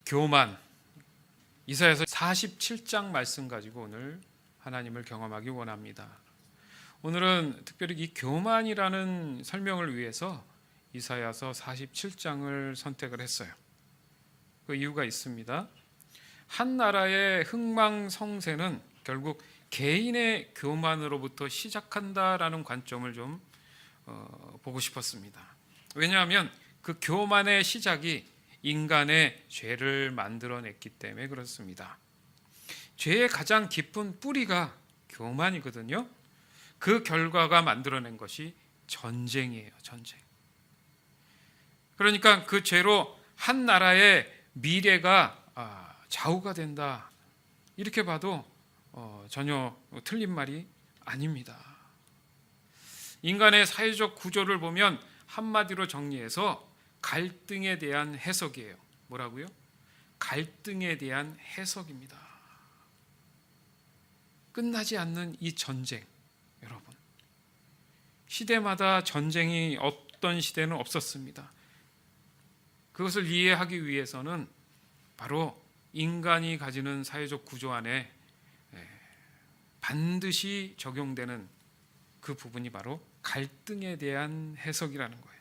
교만, 이사야서 47장 말씀 가지고 오늘 하나님을 경험하기 원합니다. 오늘은 특별히 이 교만이라는 설명을 위해서 이사야서 47장을 선택을 했어요. 그 이유가 있습니다. 한 나라의 흥망성쇠는 결국 개인의 교만으로부터 시작한다라는 관점을 좀 보고 싶었습니다. 왜냐하면 그 교만의 시작이 인간의 죄를 만들어냈기 때문에 그렇습니다. 죄의 가장 깊은 뿌리가 교만이거든요. 그 결과가 만들어낸 것이 전쟁이에요. 전쟁. 그러니까 그 죄로 한 나라의 미래가 좌우가 된다, 이렇게 봐도 전혀 틀린 말이 아닙니다. 인간의 사회적 구조를 보면 한마디로 정리해서 갈등에 대한 해석이에요. 뭐라고요? 갈등에 대한 해석입니다. 끝나지 않는 이 전쟁, 여러분, 시대마다 전쟁이 없던 시대는 없었습니다. 그것을 이해하기 위해서는 바로 인간이 가지는 사회적 구조 안에 반드시 적용되는 그 부분이 바로 갈등에 대한 해석이라는 거예요.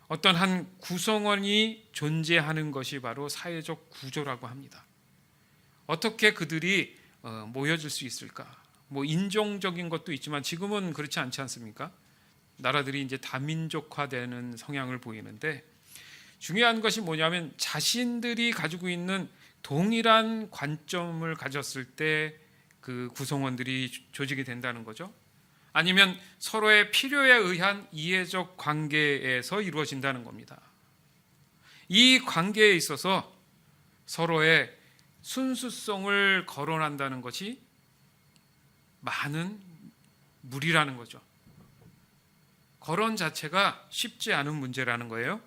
어떤 한 구성원이 존재하는 것이 바로 사회적 구조라고 합니다. 어떻게 그들이 모여질 수 있을까? 인종적인 것도 있지만 지금은 그렇지 않지 않습니까? 나라들이 이제 다민족화되는 성향을 보이는데, 중요한 것이 뭐냐면 자신들이 가지고 있는 동일한 관점을 가졌을 때 그 구성원들이 조직이 된다는 거죠. 아니면 서로의 필요에 의한 이해적 관계에서 이루어진다는 겁니다. 이 관계에 있어서 서로의 순수성을 거론한다는 것이 많은 무리라는 거죠. 거론 자체가 쉽지 않은 문제라는 거예요.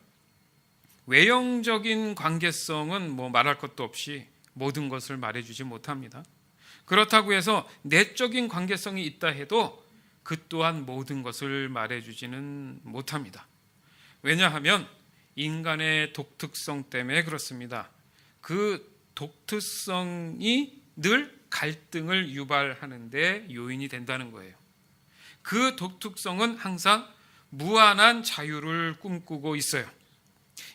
외형적인 관계성은 말할 것도 없이 모든 것을 말해주지 못합니다. 그렇다고 해서 내적인 관계성이 있다 해도 그 또한 모든 것을 말해주지는 못합니다. 왜냐하면 인간의 독특성 때문에 그렇습니다. 그 독특성이 늘 갈등을 유발하는 데 요인이 된다는 거예요. 그 독특성은 항상 무한한 자유를 꿈꾸고 있어요.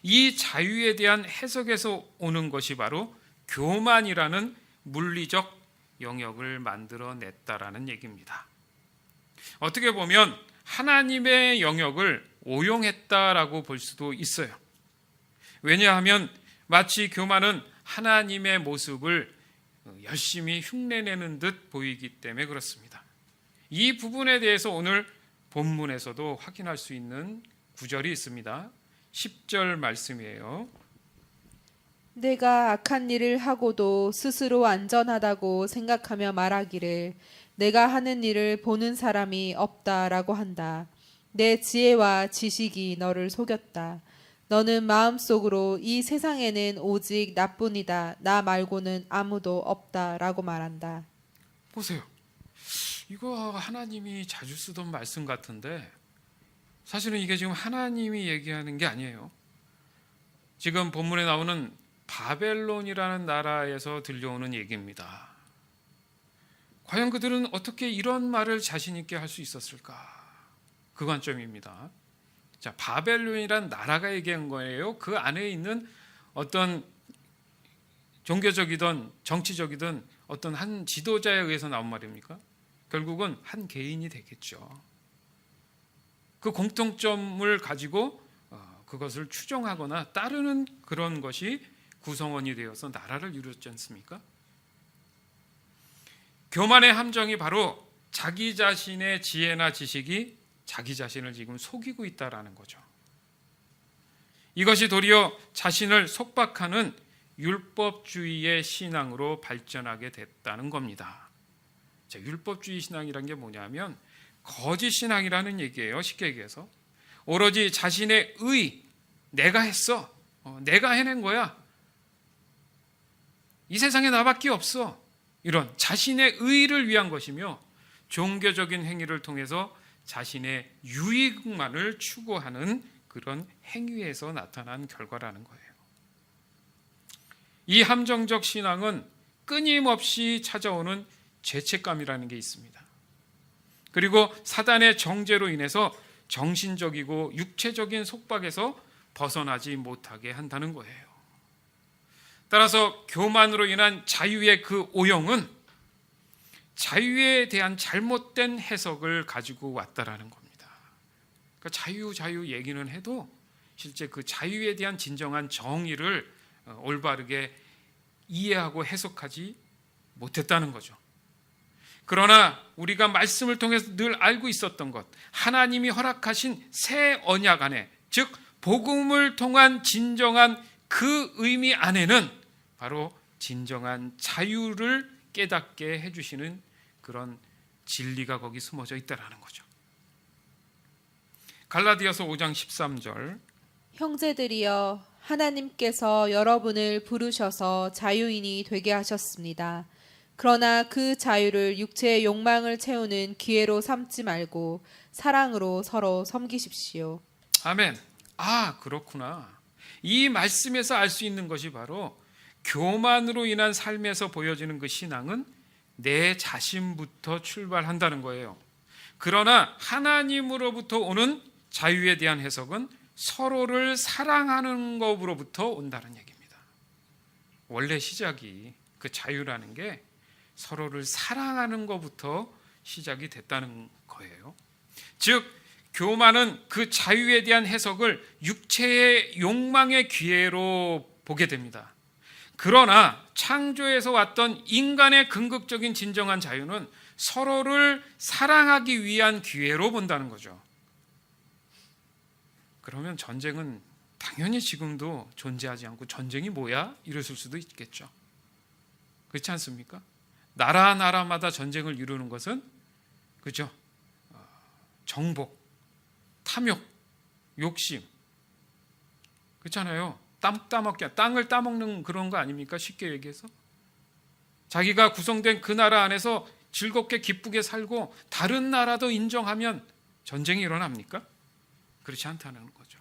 이 자유에 대한 해석에서 오는 것이 바로 교만이라는 물리적 영역을 만들어냈다라는 얘기입니다. 어떻게 보면 하나님의 영역을 오용했다라고 볼 수도 있어요. 왜냐하면 마치 교만은 하나님의 모습을 열심히 흉내내는 듯 보이기 때문에 그렇습니다. 이 부분에 대해서 오늘 본문에서도 확인할 수 있는 구절이 있습니다. 10절 말씀이에요. 내가 악한 일을 하고도 스스로 안전하다고 생각하며 말하기를 내가 하는 일을 보는 사람이 없다라고 한다. 내 지혜와 지식이 너를 속였다. 너는 마음속으로 이 세상에는 오직 나뿐이다. 나 말고는 아무도 없다라고 말한다. 보세요. 이거 하나님이 자주 쓰던 말씀 같은데 사실은 이게 지금 하나님이 얘기하는 게 아니에요. 지금 본문에 나오는 바벨론이라는 나라에서 들려오는 얘기입니다. 과연 그들은 어떻게 이런 말을 자신 있게 할 수 있었을까? 그 관점입니다. 자, 바벨론이란 나라가 얘기한 거예요. 그 안에 있는 어떤 종교적이든 정치적이든 어떤 한 지도자에 의해서 나온 말입니까? 결국은 한 개인이 되겠죠. 그 공통점을 가지고 그것을 추종하거나 따르는 그런 것이 구성원이 되어서 나라를 이루었지 않습니까? 교만의 함정이 바로 자기 자신의 지혜나 지식이 자기 자신을 지금 속이고 있다라는 거죠. 이것이 도리어 자신을 속박하는 율법주의의 신앙으로 발전하게 됐다는 겁니다. 자, 율법주의 신앙이란 게 뭐냐면 거짓 신앙이라는 얘기예요. 쉽게 얘기해서 오로지 자신의 내가 했어, 내가 해낸 거야, 이 세상에 나밖에 없어, 이런 자신의 의를 위한 것이며 종교적인 행위를 통해서 자신의 유익만을 추구하는 그런 행위에서 나타난 결과라는 거예요. 이 함정적 신앙은 끊임없이 찾아오는 죄책감이라는 게 있습니다. 그리고 사단의 정죄로 인해서 정신적이고 육체적인 속박에서 벗어나지 못하게 한다는 거예요. 따라서 교만으로 인한 자유의 그 오형은 자유에 대한 잘못된 해석을 가지고 왔다라는 겁니다. 그러니까 자유 얘기는 해도 실제 그 자유에 대한 진정한 정의를 올바르게 이해하고 해석하지 못했다는 거죠. 그러나 우리가 말씀을 통해서 늘 알고 있었던 것, 하나님이 허락하신 새 언약 안에, 즉 복음을 통한 진정한 그 의미 안에는 바로 진정한 자유를 깨닫게 해주시는 그런 진리가 거기 숨어져 있다라는 거죠. 갈라디아서 5장 13절, 형제들이여 하나님께서 여러분을 부르셔서 자유인이 되게 하셨습니다. 그러나 그 자유를 육체의 욕망을 채우는 기회로 삼지 말고 사랑으로 서로 섬기십시오. 아멘. 아, 그렇구나. 이 말씀에서 알 수 있는 것이 바로 교만으로 인한 삶에서 보여지는 그 신앙은 내 자신부터 출발한다는 거예요. 그러나 하나님으로부터 오는 자유에 대한 해석은 서로를 사랑하는 것으로부터 온다는 얘기입니다. 원래 시작이 그 자유라는 게 서로를 사랑하는 것부터 시작이 됐다는 거예요. 즉 교만은 그 자유에 대한 해석을 육체의 욕망의 기회로 보게 됩니다. 그러나 창조에서 왔던 인간의 궁극적인 진정한 자유는 서로를 사랑하기 위한 기회로 본다는 거죠. 그러면 전쟁은 당연히 지금도 존재하지 않고 전쟁이 뭐야? 이랬을 수도 있겠죠. 그렇지 않습니까? 나라마다 전쟁을 이루는 것은 그죠? 정복, 탐욕, 욕심, 그렇잖아요. 땅을 따먹는 그런 거 아닙니까? 쉽게 얘기해서 자기가 구성된 그 나라 안에서 즐겁게 기쁘게 살고 다른 나라도 인정하면 전쟁이 일어납니까? 그렇지 않다는 거죠.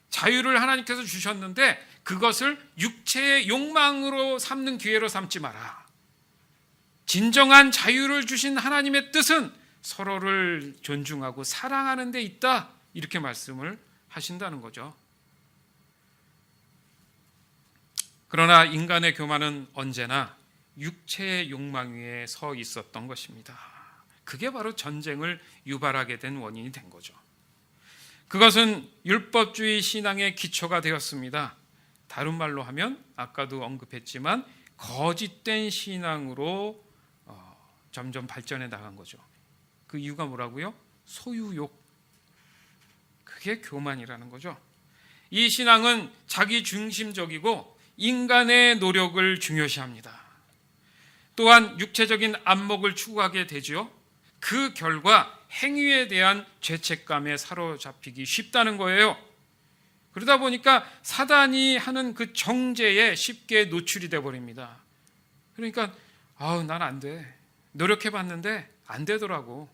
자유를 하나님께서 주셨는데 그것을 육체의 욕망으로 삼는 기회로 삼지 마라. 진정한 자유를 주신 하나님의 뜻은 서로를 존중하고 사랑하는 데 있다. 이렇게 말씀을 하신다는 거죠. 그러나 인간의 교만은 언제나 육체의 욕망 위에 서 있었던 것입니다. 그게 바로 전쟁을 유발하게 된 원인이 된 거죠. 그것은 율법주의 신앙의 기초가 되었습니다. 다른 말로 하면 아까도 언급했지만 거짓된 신앙으로 점점 발전해 나간 거죠. 그 이유가 뭐라고요? 소유욕. 그게 교만이라는 거죠. 이 신앙은 자기 중심적이고 인간의 노력을 중요시합니다. 또한 육체적인 안목을 추구하게 되죠. 그 결과 행위에 대한 죄책감에 사로잡히기 쉽다는 거예요. 그러다 보니까 사단이 하는 그 정죄에 쉽게 노출이 돼 버립니다. 그러니까 난 안 돼. 노력해봤는데 안 되더라고.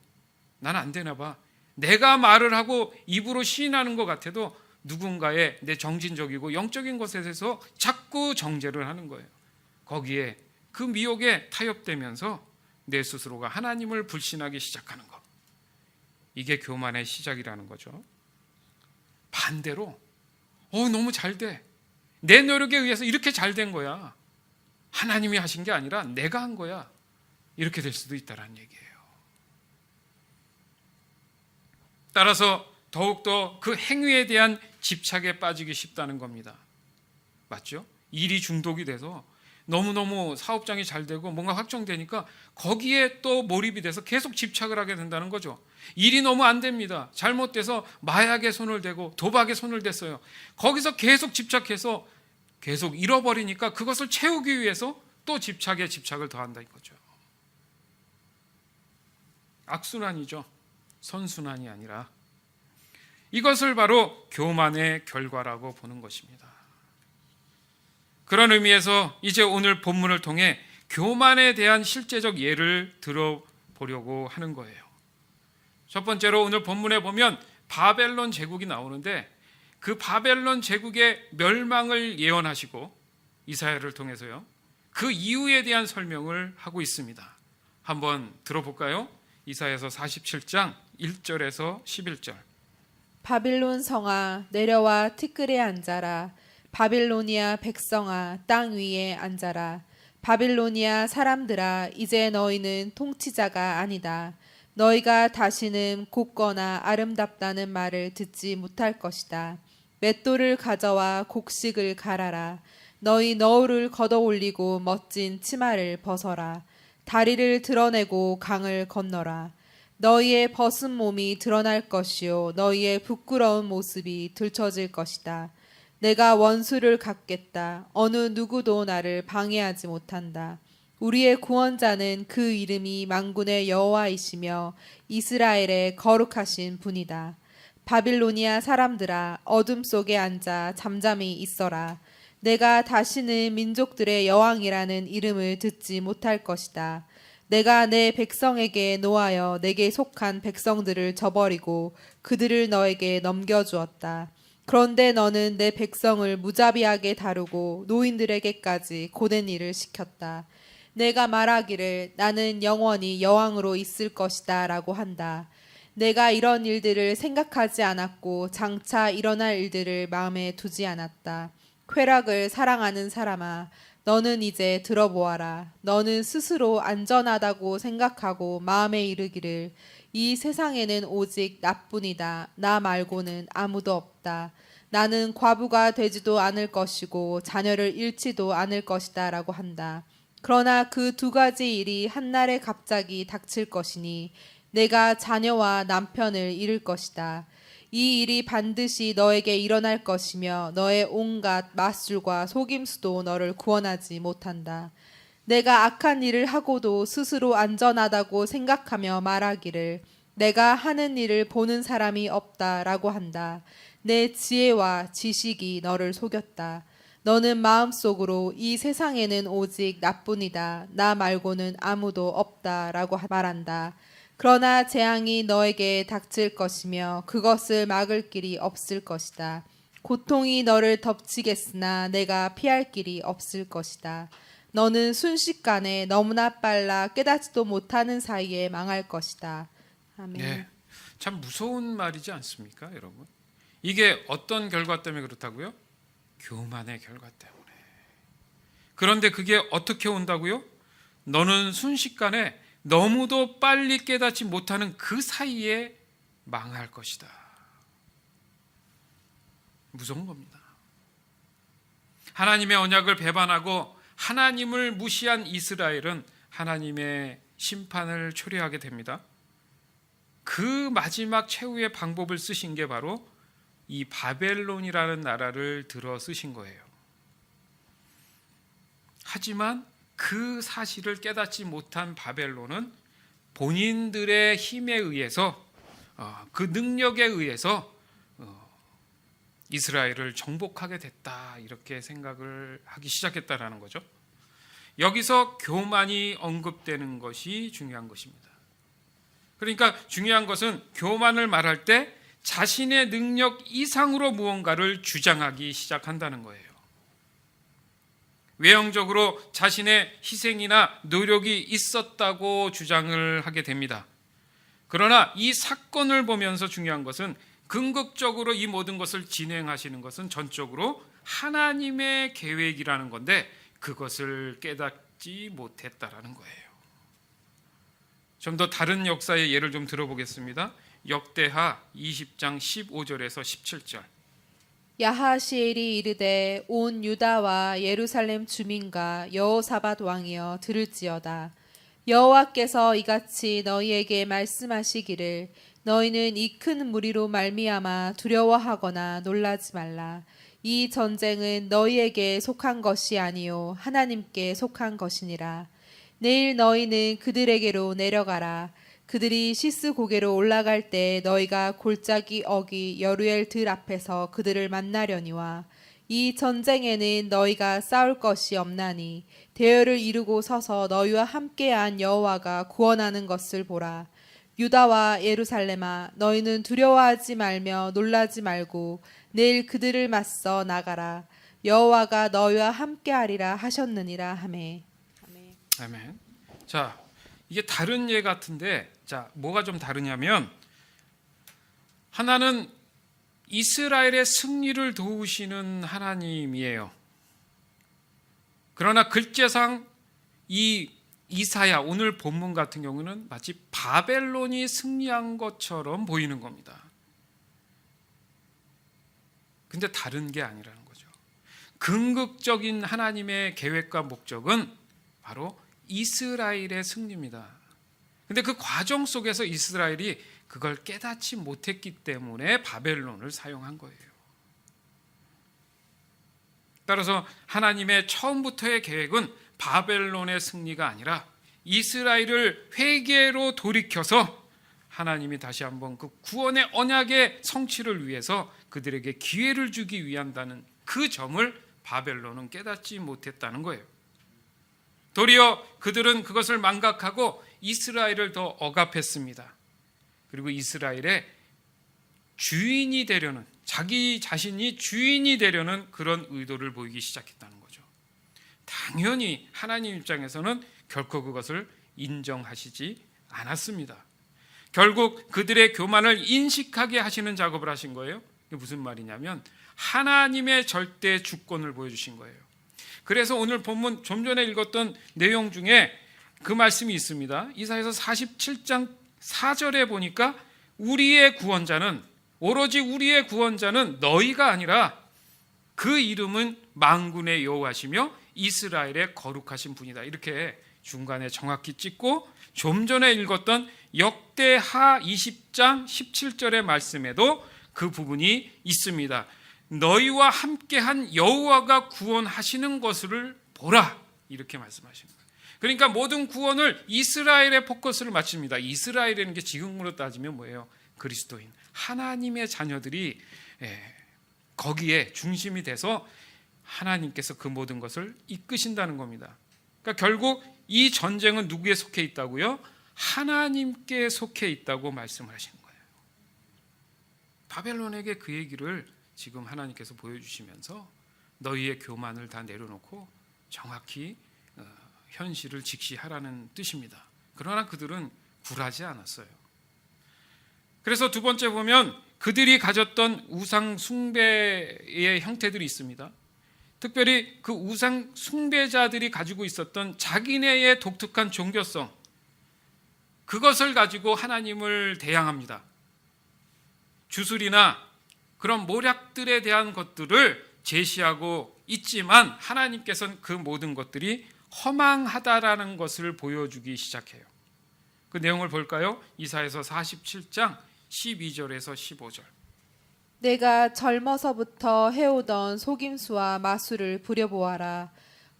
난 안 되나 봐. 내가 말을 하고 입으로 시인하는 것 같아도 누군가의 내 정신적이고 영적인 것에 대해서 자꾸 정죄를 하는 거예요. 거기에 그 미혹에 타협되면서 내 스스로가 하나님을 불신하기 시작하는 것. 이게 교만의 시작이라는 거죠. 반대로 너무 잘 돼. 내 노력에 의해서 이렇게 잘 된 거야. 하나님이 하신 게 아니라 내가 한 거야. 이렇게 될 수도 있다는 얘기예요. 따라서 더욱더 그 행위에 대한 집착에 빠지기 쉽다는 겁니다. 맞죠? 일이 중독이 돼서 너무너무 사업장이 잘 되고 뭔가 확정되니까 거기에 또 몰입이 돼서 계속 집착을 하게 된다는 거죠. 일이 너무 안 됩니다. 잘못돼서 마약에 손을 대고 도박에 손을 댔어요. 거기서 계속 집착해서 계속 잃어버리니까 그것을 채우기 위해서 또 집착에 집착을 더한다 이거죠. 악순환이죠. 선순환이 아니라. 이것을 바로 교만의 결과라고 보는 것입니다. 그런 의미에서 이제 오늘 본문을 통해 교만에 대한 실제적 예를 들어보려고 하는 거예요. 첫 번째로 오늘 본문에 보면 바벨론 제국이 나오는데 그 바벨론 제국의 멸망을 예언하시고 이사야를 통해서요. 그 이유에 대한 설명을 하고 있습니다. 한번 들어볼까요? 이사야서 47장 1절에서 11절. 바빌론 성아 내려와 티끌에 앉아라. 바빌로니아 백성아 땅 위에 앉아라. 바빌로니아 사람들아 이제 너희는 통치자가 아니다. 너희가 다시는 곱거나 아름답다는 말을 듣지 못할 것이다. 맷돌을 가져와 곡식을 갈아라. 너희 너울을 걷어 올리고 멋진 치마를 벗어라. 다리를 드러내고 강을 건너라. 너희의 벗은 몸이 드러날 것이요 너희의 부끄러운 모습이 들춰질 것이다. 내가 원수를 갚겠다. 어느 누구도 나를 방해하지 못한다. 우리의 구원자는 그 이름이 만군의 여호와이시며 이스라엘의 거룩하신 분이다. 바빌로니아 사람들아 어둠 속에 앉아 잠잠히 있어라. 내가 다시는 민족들의 여왕이라는 이름을 듣지 못할 것이다. 내가 내 백성에게 노하여 내게 속한 백성들을 저버리고 그들을 너에게 넘겨주었다. 그런데 너는 내 백성을 무자비하게 다루고 노인들에게까지 고된 일을 시켰다. 내가 말하기를 나는 영원히 여왕으로 있을 것이다 라고 한다. 내가 이런 일들을 생각하지 않았고 장차 일어날 일들을 마음에 두지 않았다. 쾌락을 사랑하는 사람아 너는 이제 들어보아라. 너는 스스로 안전하다고 생각하고 마음에 이르기를 이 세상에는 오직 나뿐이다. 나 말고는 아무도 없다. 나는 과부가 되지도 않을 것이고 자녀를 잃지도 않을 것이다 라고 한다. 그러나 그 두 가지 일이 한날에 갑자기 닥칠 것이니 내가 자녀와 남편을 잃을 것이다. 이 일이 반드시 너에게 일어날 것이며 너의 온갖 마술과 속임수도 너를 구원하지 못한다. 내가 악한 일을 하고도 스스로 안전하다고 생각하며 말하기를 내가 하는 일을 보는 사람이 없다라고 한다. 내 지혜와 지식이 너를 속였다. 너는 마음속으로 이 세상에는 오직 나뿐이다. 나 말고는 아무도 없다라고 말한다. 그러나 재앙이 너에게 닥칠 것이며 그것을 막을 길이 없을 것이다. 고통이 너를 덮치겠으나 내가 피할 길이 없을 것이다. 너는 순식간에 너무나 빨라 깨닫지도 못하는 사이에 망할 것이다. 아멘. 네, 참 무서운 말이지 않습니까, 여러분? 이게 어떤 결과 때문에 그렇다고요? 교만의 결과 때문에. 그런데 그게 어떻게 온다고요? 너는 순식간에 너무도 빨리 깨닫지 못하는 그 사이에 망할 것이다. 무서운 겁니다. 하나님의 언약을 배반하고 하나님을 무시한 이스라엘은 하나님의 심판을 초래하게 됩니다. 그 마지막 최후의 방법을 쓰신 게 바로 이 바벨론이라는 나라를 들어 쓰신 거예요. 하지만 그 사실을 깨닫지 못한 바벨론은 본인들의 힘에 의해서 그 능력에 의해서 이스라엘을 정복하게 됐다 이렇게 생각을 하기 시작했다라는 거죠. 여기서 교만이 언급되는 것이 중요한 것입니다. 그러니까 중요한 것은 교만을 말할 때 자신의 능력 이상으로 무언가를 주장하기 시작한다는 거예요. 외형적으로 자신의 희생이나 노력이 있었다고 주장을 하게 됩니다. 그러나 이 사건을 보면서 중요한 것은 궁극적으로 이 모든 것을 진행하시는 것은 전적으로 하나님의 계획이라는 건데 그것을 깨닫지 못했다라는 거예요. 좀 더 다른 역사의 예를 좀 들어보겠습니다. 역대하 20장 15절에서 17절. 야하시엘이 이르되 온 유다와 예루살렘 주민과 여호사밧 왕이여 들을지어다. 여호와께서 이같이 너희에게 말씀하시기를 너희는 이 큰 무리로 말미암아 두려워하거나 놀라지 말라. 이 전쟁은 너희에게 속한 것이 아니요 하나님께 속한 것이니라. 내일 너희는 그들에게로 내려가라. 그들이 시스 고개로 올라갈 때 너희가 골짜기 어기 여루엘 들 앞에서 그들을 만나려니와 이 전쟁에는 너희가 싸울 것이 없나니 대열을 이루고 서서 너희와 함께한 여호와가 구원하는 것을 보라. 유다와 예루살렘아 너희는 두려워하지 말며 놀라지 말고 내일 그들을 맞서 나가라. 여호와가 너희와 함께하리라 하셨느니라 하매. 아멘. 아멘. 자, 이게 다른 예 같은데, 자, 뭐가 좀 다르냐면, 하나는 이스라엘의 승리를 도우시는 하나님이에요. 그러나 글자상 이 이사야, 오늘 본문 같은 경우는 마치 바벨론이 승리한 것처럼 보이는 겁니다. 근데 다른 게 아니라는 거죠. 궁극적인 하나님의 계획과 목적은 바로 이스라엘의 승리입니다. 근데 그 과정 속에서 이스라엘이 그걸 깨닫지 못했기 때문에 바벨론을 사용한 거예요. 따라서 하나님의 처음부터의 계획은 바벨론의 승리가 아니라 이스라엘을 회개로 돌이켜서 하나님이 다시 한번 그 구원의 언약의 성취를 위해서 그들에게 기회를 주기 위한다는 그 점을 바벨론은 깨닫지 못했다는 거예요. 도리어 그들은 그것을 망각하고 이스라엘을 더 억압했습니다. 그리고 이스라엘의 주인이 되려는, 자기 자신이 주인이 되려는 그런 의도를 보이기 시작했다는 거죠. 당연히 하나님 입장에서는 결코 그것을 인정하시지 않았습니다. 결국 그들의 교만을 인식하게 하시는 작업을 하신 거예요. 이게 무슨 말이냐면 하나님의 절대 주권을 보여주신 거예요. 그래서 오늘 본문 좀 전에 읽었던 내용 중에 그 말씀이 있습니다. 이사야서 47장 4절에 보니까 우리의 구원자는, 오로지 우리의 구원자는 너희가 아니라 그 이름은 만군의 여호와시며 이스라엘의 거룩하신 분이다. 이렇게 중간에 정확히 찍고, 좀 전에 읽었던 역대하 20장 17절의 말씀에도 그 부분이 있습니다. 너희와 함께한 여호와가 구원하시는 것을 보라, 이렇게 말씀하시는 거예요. 그러니까 모든 구원을 이스라엘에 포커스를 맞춥니다. 이스라엘이라는 게 지금으로 따지면 뭐예요? 그리스도인, 하나님의 자녀들이 거기에 중심이 돼서 하나님께서 그 모든 것을 이끄신다는 겁니다. 그러니까 결국 이 전쟁은 누구에 속해 있다고요? 하나님께 속해 있다고 말씀을 하시는 거예요. 바벨론에게 그 얘기를 지금 하나님께서 보여주시면서 너희의 교만을 다 내려놓고 정확히 현실을 직시하라는 뜻입니다. 그러나 그들은 굴하지 않았어요. 그래서 두 번째 보면 그들이 가졌던 우상 숭배의 형태들이 있습니다. 특별히 그 우상 숭배자들이 가지고 있었던 자기네의 독특한 종교성, 그것을 가지고 하나님을 대항합니다. 주술이나 그런 모략들에 대한 것들을 제시하고 있지만 하나님께서는 그 모든 것들이 허망하다라는 것을 보여주기 시작해요. 그 내용을 볼까요? 이사야서 47장 12절에서 15절. 내가 젊어서부터 해오던 속임수와 마술을 부려보아라.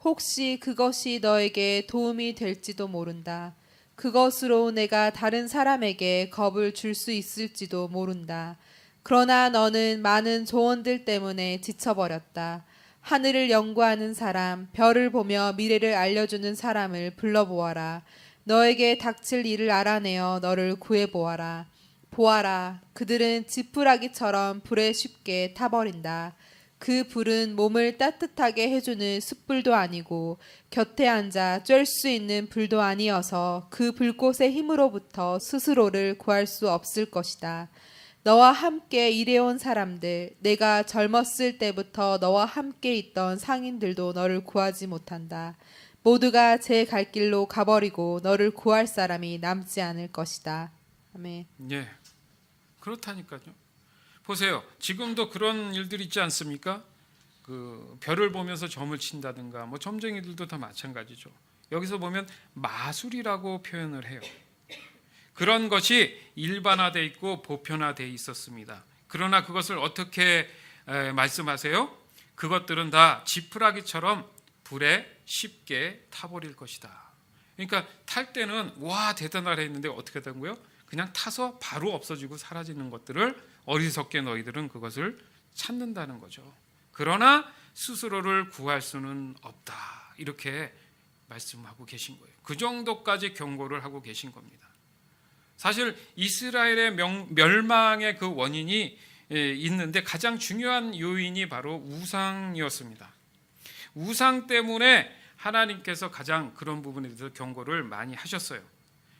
혹시 그것이 너에게 도움이 될지도 모른다. 그것으로 내가 다른 사람에게 겁을 줄 수 있을지도 모른다. 그러나 너는 많은 조언들 때문에 지쳐버렸다. 하늘을 연구하는 사람, 별을 보며 미래를 알려주는 사람을 불러보아라. 너에게 닥칠 일을 알아내어 너를 구해보아라. 보아라, 그들은 지푸라기처럼 불에 쉽게 타버린다. 그 불은 몸을 따뜻하게 해주는 숯불도 아니고 곁에 앉아 쬐 수 있는 불도 아니어서 그 불꽃의 힘으로부터 스스로를 구할 수 없을 것이다. 너와 함께 일해온 사람들, 내가 젊었을 때부터 너와 함께 있던 상인들도 너를 구하지 못한다. 모두가 제 갈 길로 가버리고 너를 구할 사람이 남지 않을 것이다. 아멘. 예, 그렇다니까요. 보세요. 지금도 그런 일들이 있지 않습니까? 그 별을 보면서 점을 친다든가, 뭐 점쟁이들도 다 마찬가지죠. 여기서 보면 마술이라고 표현을 해요. 그런 것이 일반화되어 있고 보편화되어 있었습니다. 그러나 그것을 어떻게 말씀하세요? 그것들은 다 지푸라기처럼 불에 쉽게 타버릴 것이다. 그러니까 탈 때는 와 대단하다 했는데 어떻게 된 거예요? 그냥 타서 바로 없어지고 사라지는 것들을 어리석게 너희들은 그것을 찾는다는 거죠. 그러나 스스로를 구할 수는 없다. 이렇게 말씀하고 계신 거예요. 그 정도까지 경고를 하고 계신 겁니다. 사실 이스라엘의 멸망의 그 원인이 있는데 가장 중요한 요인이 바로 우상이었습니다. 우상 때문에 하나님께서 가장 그런 부분에 대해서 경고를 많이 하셨어요.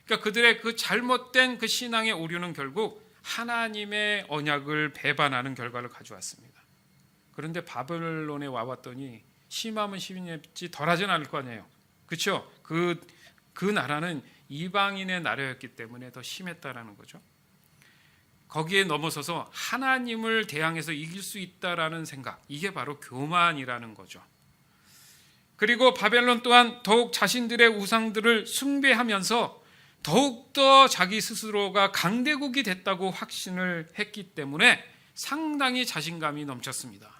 그러니까 그들의 그 잘못된 그 신앙의 오류는 결국 하나님의 언약을 배반하는 결과를 가져왔습니다. 그런데 바벨론에 와봤더니 심하면 심했지 덜하진 않을 거 아니에요. 그렇죠? 그 나라는 이방인의 나라였기 때문에 더 심했다라는 거죠. 거기에 넘어서서 하나님을 대항해서 이길 수 있다라는 생각, 이게 바로 교만이라는 거죠. 그리고 바벨론 또한 더욱 자신들의 우상들을 숭배하면서 더욱더 자기 스스로가 강대국이 됐다고 확신을 했기 때문에 상당히 자신감이 넘쳤습니다.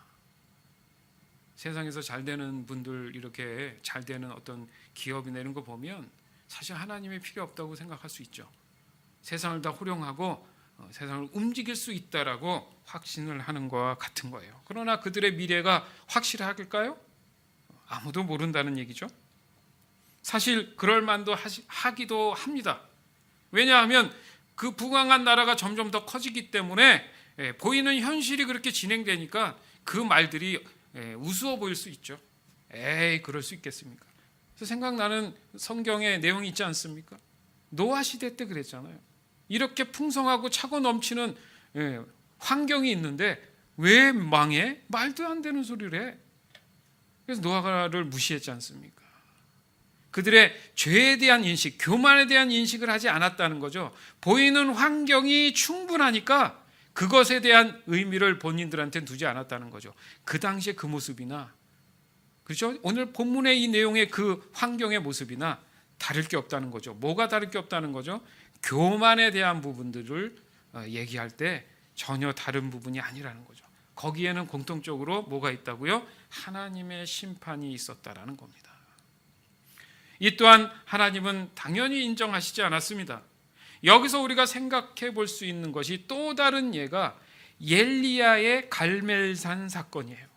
세상에서 잘 되는 분들, 이렇게 잘 되는 어떤 기업이나 이런 거 보면 사실 하나님이 필요 없다고 생각할 수 있죠. 세상을 다 호령하고 세상을 움직일 수 있다라고 확신을 하는 것과 같은 거예요. 그러나 그들의 미래가 확실할까요? 아무도 모른다는 얘기죠. 사실 그럴 만도 하기도 합니다. 왜냐하면 그 부강한 나라가 점점 더 커지기 때문에 보이는 현실이 그렇게 진행되니까 그 말들이 우스워 보일 수 있죠. 에이, 그럴 수 있겠습니까? 그래서 생각나는 성경의 내용이 있지 않습니까? 노아 시대 때 그랬잖아요. 이렇게 풍성하고 차고 넘치는 환경이 있는데 왜 망해? 말도 안 되는 소리를 해. 그래서 노아를 무시했지 않습니까? 그들의 죄에 대한 인식, 교만에 대한 인식을 하지 않았다는 거죠. 보이는 환경이 충분하니까 그것에 대한 의미를 본인들한테는 두지 않았다는 거죠. 그 당시에 그 모습이나, 그렇죠? 오늘 본문의 이 내용의 그 환경의 모습이나 다를 게 없다는 거죠. 뭐가 다를 게 없다는 거죠? 교만에 대한 부분들을 얘기할 때 전혀 다른 부분이 아니라는 거죠. 거기에는 공통적으로 뭐가 있다고요? 하나님의 심판이 있었다라는 겁니다. 이 또한 하나님은 당연히 인정하시지 않았습니다. 여기서 우리가 생각해 볼 수 있는 것이 또 다른 예가 엘리야의 갈멜산 사건이에요.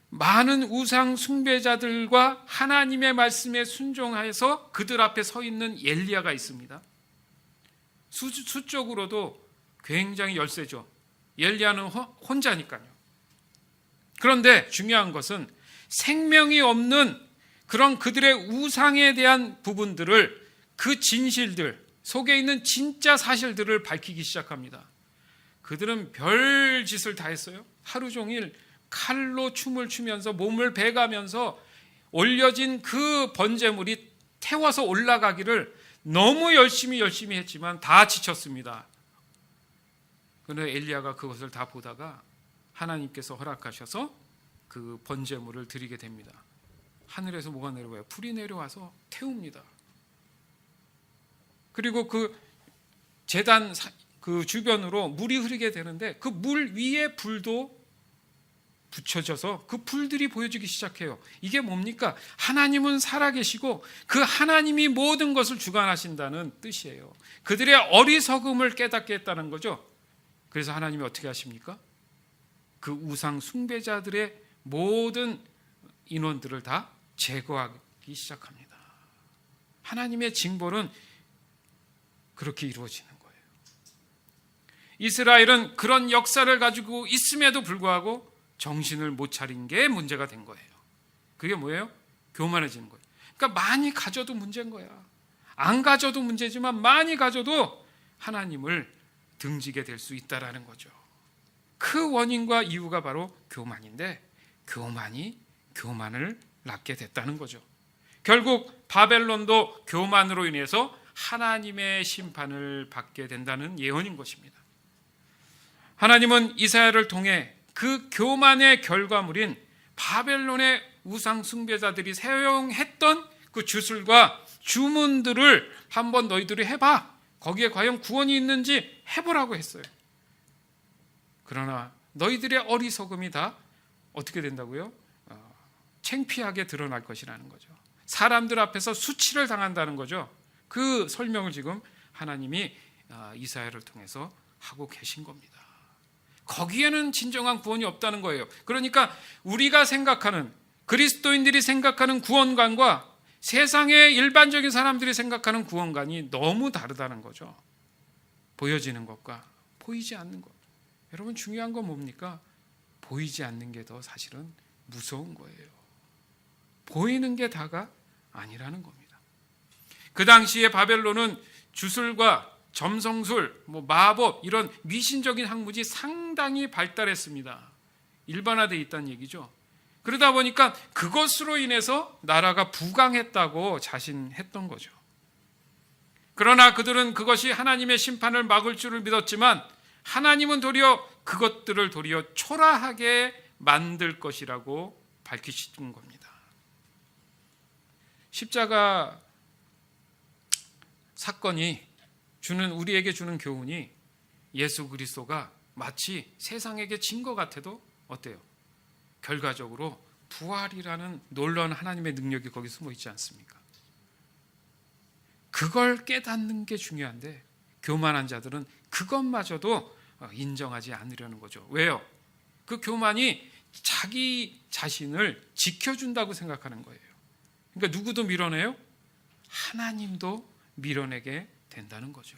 많은 우상 숭배자들과 하나님의 말씀에 순종해서 그들 앞에 서 있는 엘리야가 있습니다. 수적으로도 굉장히 열세죠. 엘리야는 혼자니까요. 그런데 중요한 것은 생명이 없는 그런 그들의 우상에 대한 부분들을, 그 진실들 속에 있는 진짜 사실들을 밝히기 시작합니다. 그들은 별 짓을 다 했어요. 하루 종일 칼로 춤을 추면서 몸을 베가면서 올려진 그 번제물이 태워서 올라가기를 너무 열심히 했지만 다 지쳤습니다. 그런데 엘리야가 그것을 다 보다가 하나님께서 허락하셔서 그 번제물을 드리게 됩니다. 하늘에서 뭐가 내려와요? 불이 내려와서 태웁니다. 그리고 그 제단 그 주변으로 물이 흐르게 되는데 그 물 위에 불도 붙여져서 그 불들이 보여지기 시작해요. 이게 뭡니까? 하나님은 살아계시고 그 하나님이 모든 것을 주관하신다는 뜻이에요. 그들의 어리석음을 깨닫게 했다는 거죠. 그래서 하나님이 어떻게 하십니까? 그 우상 숭배자들의 모든 인원들을 다 제거하기 시작합니다. 하나님의 징벌은 그렇게 이루어지는 거예요. 이스라엘은 그런 역사를 가지고 있음에도 불구하고 정신을 못 차린 게 문제가 된 거예요. 그게 뭐예요? 교만해지는 거예요. 그러니까 많이 가져도 문제인 거야. 안 가져도 문제지만 많이 가져도 하나님을 등지게 될 수 있다라는 거죠. 그 원인과 이유가 바로 교만인데, 교만이 교만을 낳게 됐다는 거죠. 결국 바벨론도 교만으로 인해서 하나님의 심판을 받게 된다는 예언인 것입니다. 하나님은 이사야를 통해 그 교만의 결과물인 바벨론의 우상 숭배자들이 사용했던 그 주술과 주문들을 한번 너희들이 해봐. 거기에 과연 구원이 있는지 해보라고 했어요. 그러나 너희들의 어리석음이 다 어떻게 된다고요? 창피하게 드러날 것이라는 거죠. 사람들 앞에서 수치를 당한다는 거죠. 그 설명을 지금 하나님이 이사야를 통해서 하고 계신 겁니다. 거기에는 진정한 구원이 없다는 거예요. 그러니까 우리가 생각하는, 그리스도인들이 생각하는 구원관과 세상의 일반적인 사람들이 생각하는 구원관이 너무 다르다는 거죠. 보여지는 것과 보이지 않는 것. 여러분, 중요한 건 뭡니까? 보이지 않는 게 더 사실은 무서운 거예요. 보이는 게 다가 아니라는 겁니다. 그 당시에 바벨론은 주술과 점성술, 마법 이런 미신적인 학문이 상당히 발달했습니다. 일반화되어 있다는 얘기죠. 그러다 보니까 그것으로 인해서 나라가 부강했다고 자신했던 거죠. 그러나 그들은 그것이 하나님의 심판을 막을 줄을 믿었지만 하나님은 그것들을 도리어 초라하게 만들 것이라고 밝히신 겁니다. 십자가 사건이 우리에게 주는 교훈이 예수 그리스도가 마치 세상에게 진 것 같아도 어때요? 결과적으로 부활이라는 놀라운 하나님의 능력이 거기 숨어 있지 않습니까? 그걸 깨닫는 게 중요한데 교만한 자들은 그것마저도 인정하지 않으려는 거죠. 왜요? 그 교만이 자기 자신을 지켜준다고 생각하는 거예요. 그러니까 누구도 밀어내요? 하나님도 밀어내게 된다는 거죠.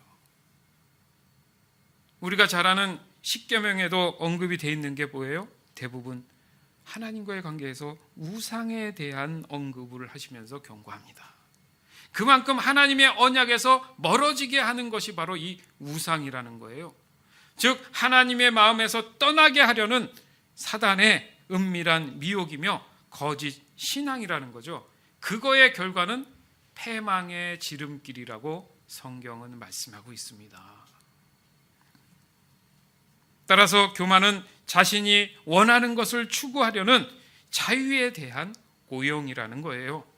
우리가 잘 아는 십계명에도 언급이 되어 있는 게 뭐예요? 대부분 하나님과의 관계에서 우상에 대한 언급을 하시면서 경고합니다. 그만큼 하나님의 언약에서 멀어지게 하는 것이 바로 이 우상이라는 거예요. 즉 하나님의 마음에서 떠나게 하려는 사단의 은밀한 미혹이며 거짓 신앙이라는 거죠. 그거의 결과는 패망의 지름길이라고 성경은 말씀하고 있습니다. 따라서 교만은 자신이 원하는 것을 추구하려는 자유에 대한 고용이라는 거예요.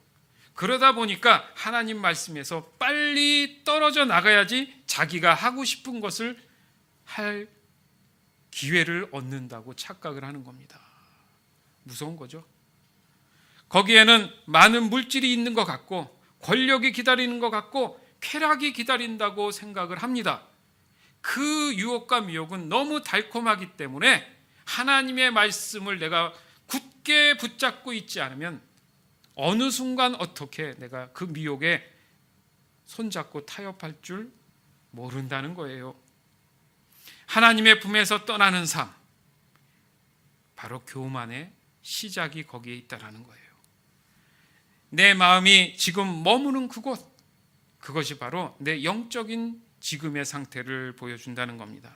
그러다 보니까 하나님 말씀에서 빨리 떨어져 나가야지 자기가 하고 싶은 것을 할 기회를 얻는다고 착각을 하는 겁니다. 무서운 거죠. 거기에는 많은 물질이 있는 것 같고 권력이 기다리는 것 같고 쾌락이 기다린다고 생각을 합니다. 그 유혹과 미혹은 너무 달콤하기 때문에 하나님의 말씀을 내가 굳게 붙잡고 있지 않으면 어느 순간 어떻게 내가 그 미혹에 손잡고 타협할 줄 모른다는 거예요. 하나님의 품에서 떠나는 삶, 바로 교만의 시작이 거기에 있다라는 거예요. 내 마음이 지금 머무는 그것이 바로 내 영적인 지금의 상태를 보여준다는 겁니다.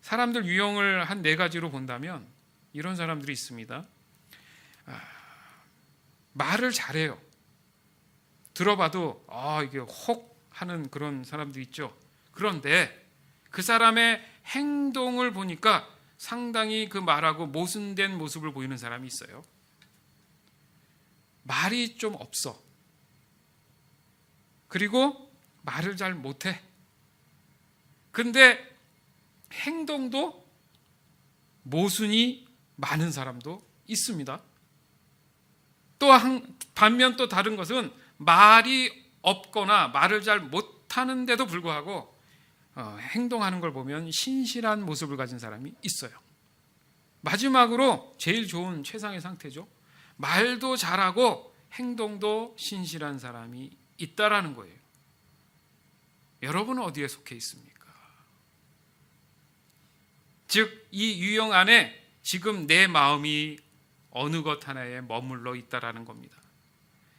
사람들 유형을 한 4가지로 본다면 이런 사람들이 있습니다. 말을 잘해요. 들어봐도 이게 혹 하는 그런 사람들 있죠. 그런데 그 사람의 행동을 보니까 상당히 그 말하고 모순된 모습을 보이는 사람이 있어요. 말이 좀 없어. 그리고 말을 잘 못해. 근데 행동도 모순이 많은 사람도 있습니다. 또 반면 또 다른 것은 말이 없거나 말을 잘 못하는데도 불구하고 행동하는 걸 보면 신실한 모습을 가진 사람이 있어요. 마지막으로 제일 좋은 최상의 상태죠. 말도 잘하고 행동도 신실한 사람이 있다라는 거예요. 여러분은 어디에 속해 있습니까? 즉, 이 유형 안에 지금 내 마음이 어느 것 하나에 머물러 있다라는 겁니다.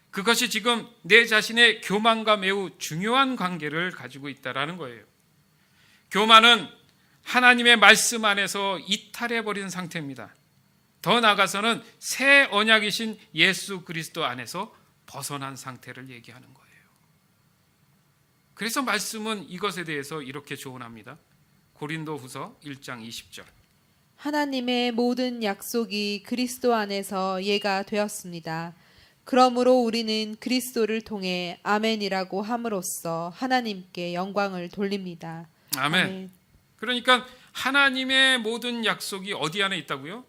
그것이 지금 내 자신의 교만과 매우 중요한 관계를 가지고 있다라는 거예요. 교만은 하나님의 말씀 안에서 이탈해버린 상태입니다. 더 나아가서는 새 언약이신 예수 그리스도 안에서 벗어난 상태를 얘기하는 거예요. 그래서 말씀은 이것에 대해서 이렇게 조언합니다. 고린도후서 1장 20절. 하나님의 모든 약속이 그리스도 안에서 예가 되었습니다. 그러므로 우리는 그리스도를 통해 아멘이라고 함으로써 하나님께 영광을 돌립니다. 아멘. 그러니까 하나님의 모든 약속이 어디 안에 있다고요?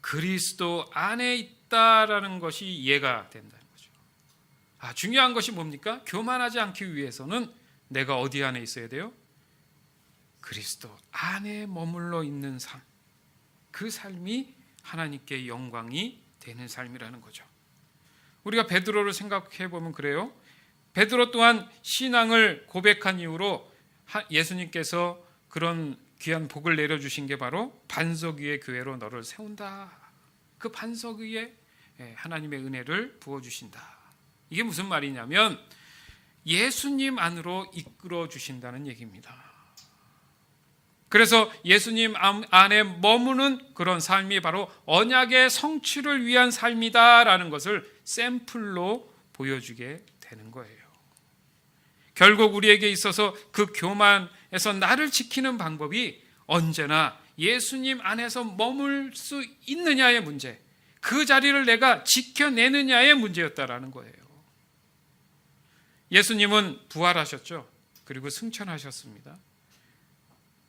그리스도 안에 있다라는 것이 예가 된다는 거죠. 중요한 것이 뭡니까? 교만하지 않기 위해서는 내가 어디 안에 있어야 돼요? 그리스도 안에 머물러 있는 삶. 그 삶이 하나님께 영광이 되는 삶이라는 거죠. 우리가 베드로를 생각해 보면 그래요. 베드로 또한 신앙을 고백한 이후로 예수님께서 그런 귀한 복을 내려주신 게 바로 반석 위의 교회로 너를 세운다. 그 반석 위에 하나님의 은혜를 부어주신다. 이게 무슨 말이냐면 예수님 안으로 이끌어 주신다는 얘기입니다. 그래서 예수님 안에 머무는 그런 삶이 바로 언약의 성취를 위한 삶이다라는 것을 샘플로 보여주게 되는 거예요. 결국 우리에게 있어서 그 교만에서 나를 지키는 방법이 언제나 예수님 안에서 머물 수 있느냐의 문제, 그 자리를 내가 지켜내느냐의 문제였다라는 거예요. 예수님은 부활하셨죠. 그리고 승천하셨습니다.